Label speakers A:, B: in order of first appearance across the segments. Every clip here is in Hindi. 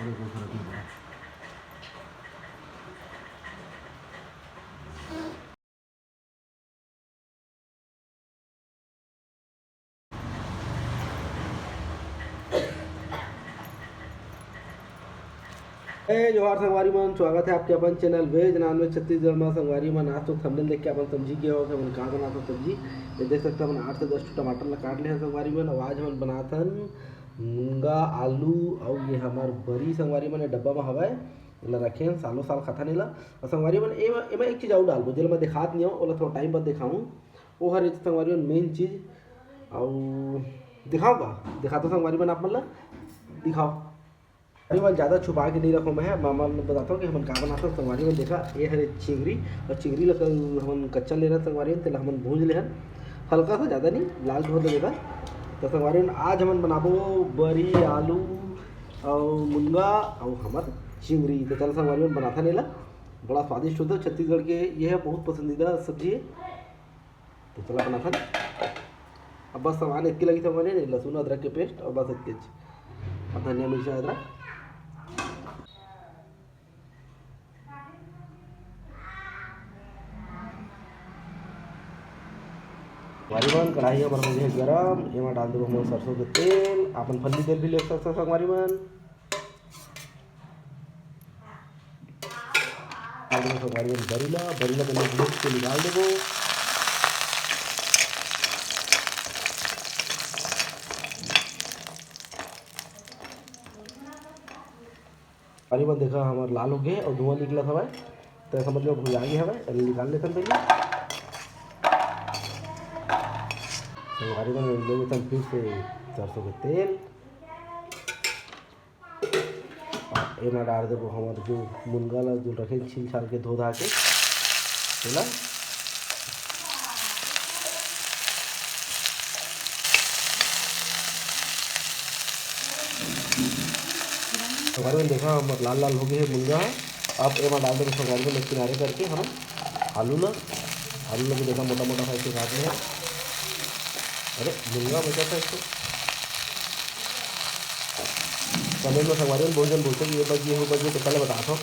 A: जोहार संगवारी मन, स्वागत है आपके अपन channel veg non veg Chhattisgarh में। संगवारी मन आज तो थंबनेल देख के अपन समझी गए हो कि अपन कहाँ बनाता सब्जी। ये देख सकते हैं अपन 8 से 10 टमाटर ला काट ले हैं संगवारी मन। और आज हम बनाथन मूंगा आलू और ये हमार बरी संगवारी मन डब्बा में हवा एला रखे हैं, सालों साल खाथन एला। और संगवारी मन एमा एक चीज़ और डालबो जेला मैं दिखात नहीं हूँ, ओला थोड़ा टाइम बाद दिखाऊँ। वो हर संगवारी मन मेन चीज़ और दिखाओ का दिखाता संगवारी मन, आप मन ला दिखाओ। अरे मैं ज़्यादा छुपा के नहीं रखूँ, मैं मामा ने बताता हूँ कि हम कहाँ बनाते हैं। संगवारी में देखा ये है चिंगरी, और चिंगरी लग हम कच्चा ले रहे हैं संगवारी में, तेल हम भूज ले हैं हल्का सा, ज़्यादा नहीं, लाल हो लगेगा। तो संगवारी में आज हम बनाबो बरी आलू और मुनगा और हमार चिंगरी। तो चल संगवारी में बनाता नहीं ला, बड़ा स्वादिष्ट होता है छत्तीसगढ़ के, ये है बहुत पसंदीदा सब्जी है। तो चला बनाता। अब बस सामान इतनी लगी संगवारी नहीं, लहसुन अदरक के पेस्ट और बस इतनी, और धनिया मिर्चा अदरक। संगवारी मन कढ़ाई हमारे हो गया गरम, एमा डाल देबो हम सरसों के तेल, अपन फल्ली तेल भी ले सकते हैं संगवारी मन। डाल देबो संगवारी मन बरीला पहले भूज के निकाल देबो। संगवारी मन देखा हमार लाल हो गए और धुआं निकला हवा, तो समझ लो भुजा गया हवा, निकाल लेते हैं पहले। संगवारी मन ले लेते हैं फिर से सरसों के तेल, और एमा डाल देबो हमार जो मुनगा ला जो रखे छील छाल के धो धा के तेला। संगवारी में देखा हमार लाल लाल हो गए है मुनगा। अब एमा डाल देबो संगवारी में किनारे करके हम आलू ला भी देखा मोटा मोटा साइज के काट ले हैं। अरे मुनगा बचा था इसको कमेंट में संगवारी में बहुत जन बोलते हैं कि ये बजिए वो बजिए, तो पहले बताता हूँ।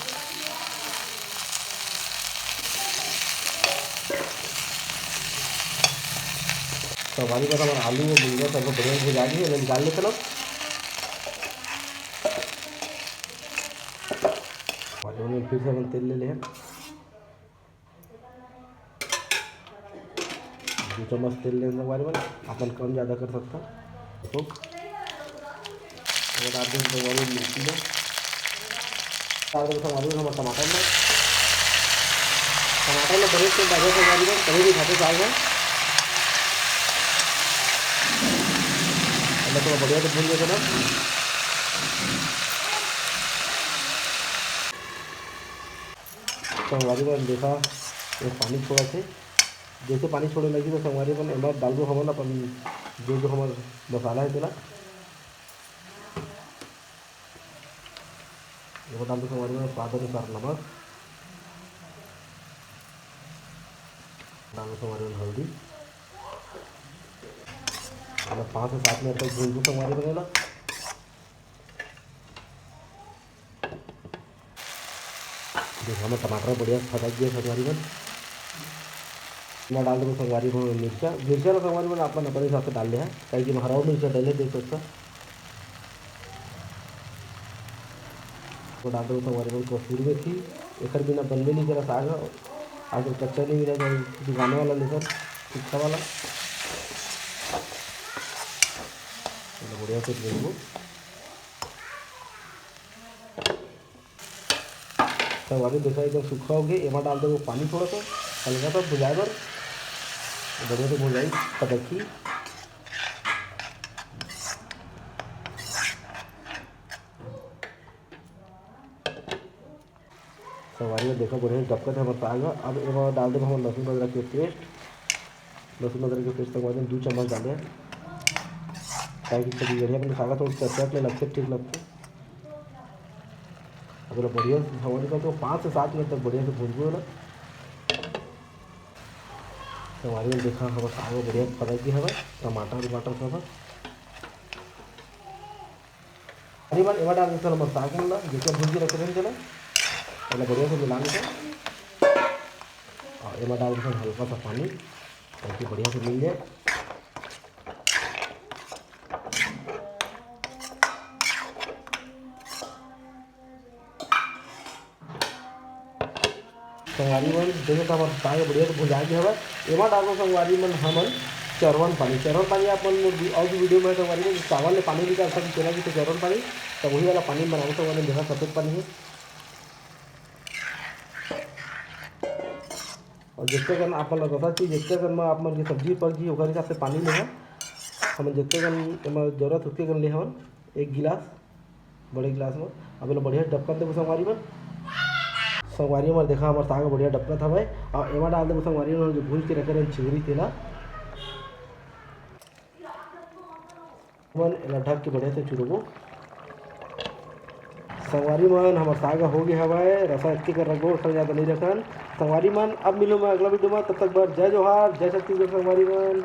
A: संगवारी में हमारा आलू और मुनगा सब बढ़िया से भुजा के निकाल लेते लोग। और फिर से हम तेल ले लें 2 चम्मच तेल लें संगवारी में, अपन कम ज़्यादा कर सकता तो डाल दें संगवारी मिर्ची में, डाल दें संगवारी में हमारे टमाटर में बड़े से डाले संगवारी में कहीं भी खाते चाहे थोड़ा बढ़िया से भून लेते ना। संगवारी में देखा ये पानी छोड़ा थे, जैसे पानी छोड़ने लगी तो संगवारी में एम डाल दो हम अपन जो हमार मसाला है तेला ये डाल दो संगवारी में। स्वाद अनुसार नमक डाल दो संगवारी में, हल्दी, और 5 से 7 मिनट तक भून दो संगवारी बनेला। देखो हमें टमाटर बढ़िया फटक गया संगवारी में। मैं डाल दूँगा संगवारी में मिर्चा ना संगवारी में अपन अपने हिसाब से डाल लिया है, कहीं कि हरा मिर्चा डाले देख सकता। तो डाल दूँगा संगवारी में कसूरी मेथी, एक बिना बनवे नहीं करा साग आज कच्चा नहीं मिला दुकान वाला लेकर तीखा वाला, बढ़िया से भून संगवारी देखा एकदम सूखा हो गया। एमा डाल दो पानी थोड़ा सा हल्का सा भुजाए बर, बढ़िया से भुजाई पटकी। संगवारी में देखो बढ़िया डबकत है हमारा। अब एमा डाल देंगे हम लहसुन अदरक के पेस्ट संगवारी में 2 चम्मच डाले, ताकि सब्जी बढ़िया अपने खागा थोड़ा चटचट लगते ठीक लगते। अगर बढ़िया संगवारी का तो 5 से 7 मिनट तक बढ़िया से भून ना। संगवारी में देखा हमारा साग बढ़िया पक गया है, टमाटर सब हरी मन एमा डाल देते हैं साग मन ला जितना भून के रखे रहें चलो पहले बढ़िया से मिला लेते और एमा डाल देते हैं हल्का सा पानी ताकि बढ़िया से मिल जाए। संगवारी मन देखे तो हमारे साग बढ़िया से भुजा के हवा एमा डालो संगवारी मन हमन चरवन पानी आप मन और भी वीडियो में संगवारी मन चावल ले पानी निकाल सकते चला कि तो चरवन पानी तो वही वाला पानी बनाओ संगवारी देखा सफेद पानी है। और जितने कन आप मन बता चीज जितने कन में आप मन की सब्जी पर की ओकर हिसाब से पानी लेहा हम जितने कन जरूरत उतने कन ले हम 1 गिलास बड़े गिलास में अब बढ़िया डबका देव संगवारी मन संगवारी में देखा हमारे साग बढ़िया डबकत हवे और एमा डाल देव संगवारी में जो भून के रखे रहे चिंगड़ी तेला मन एला ढक के बढ़िया से चुरबो। संगवारी मन हमार साग हो गया हवे रसा इतनी कर रखो सब ज़्यादा नहीं रखन संगवारी मन। अब मिलो मैं अगला वीडियो में तब तक बर जय जोहार जय छत्तीसगढ़ संगवारी मन।